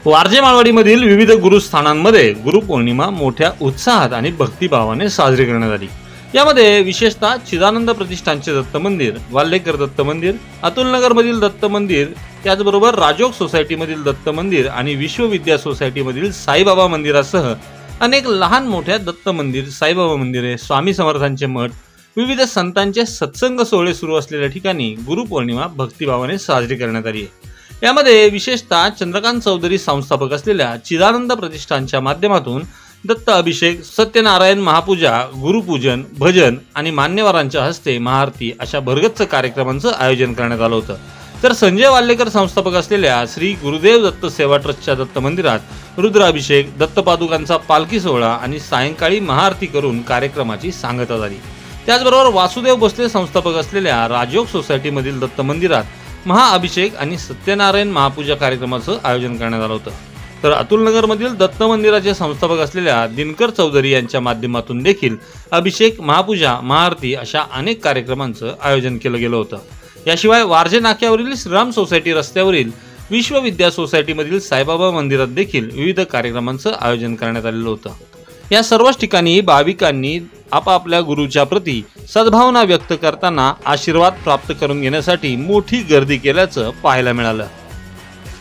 वारजे माळवाडीमधील विविध गुरुस्थानांमध्ये गुरुपौर्णिमा मोठ्या उत्साहात आणि भक्तिभावाने साजरी करण्यात आली। यामध्ये विशेषतः चिदानंद प्रतिष्ठानचे दत्त मंदिर, वाल्लेकर दत्त मंदिर, अतुलनगरमधील दत्त मंदिर, त्याचबरोबर राजोग सोसायटीमधील दत्त मंदिर आणि विश्वविद्या सोसायटीमधील साईबाबा मंदिरासह अनेक लहान मोठ्या दत्त मंदिर, साईबाबा मंदिरे, स्वामी समर्थांचे मठ, विविध संतांचे सत्संग सोहळे सुरू असलेल्या ठिकाणी गुरुपौर्णिमा भक्तिभावाने साजरी करण्यात आली आहे। यामध्ये विशेषतः चंद्रकांत चौधरी संस्थापक असलेल्या चिदानंद प्रतिष्ठानच्या माध्यमातून दत्त अभिषेक, सत्यनारायण महापूजा, गुरुपूजन, भजन आणि मान्यवरांच्या हस्ते महाआरती अशा भरगच्च कार्यक्रमांचं आयोजन करण्यात आलं होतं। तर संजय वाल्लेकर संस्थापक असलेल्या श्री गुरुदेव दत्त सेवा ट्रस्टच्या दत्त मंदिरात रुद्राभिषेक, दत्तपादुकांचा पालखी सोहळा आणि सायंकाळी महाआरती करून कार्यक्रमाची सांगता झाली। त्याचबरोबर वासुदेव भोसले संस्थापक असलेल्या राजयोग सोसायटीमधील दत्त मंदिरात महाअभिषेक आणि सत्यनारायण महापूजा कार्यक्रमाचं आयोजन करण्यात आलं होतं। तर अतुलनगरमधील दत्त मंदिराचे संस्थापक असलेल्या दिनकर चौधरी यांच्या माध्यमातून देखील अभिषेक, महापूजा, महाआरती अशा अनेक कार्यक्रमांचं आयोजन केलं गेलं होतं। याशिवाय वारजे नाक्यावरील श्रीराम सोसायटी रस्त्यावरील विश्वविद्या सोसायटीमधील साईबाबा मंदिरात देखील विविध कार्यक्रमांचं आयोजन करण्यात आलेलं होतं। या सर्वच ठिकाणी भाविकांनी आपापल्या गुरुच्या प्रती सद्भावना व्यक्त करताना आशीर्वाद प्राप्त करून घेण्यासाठी मोठी गर्दी केल्याचं पाहायला मिळालं।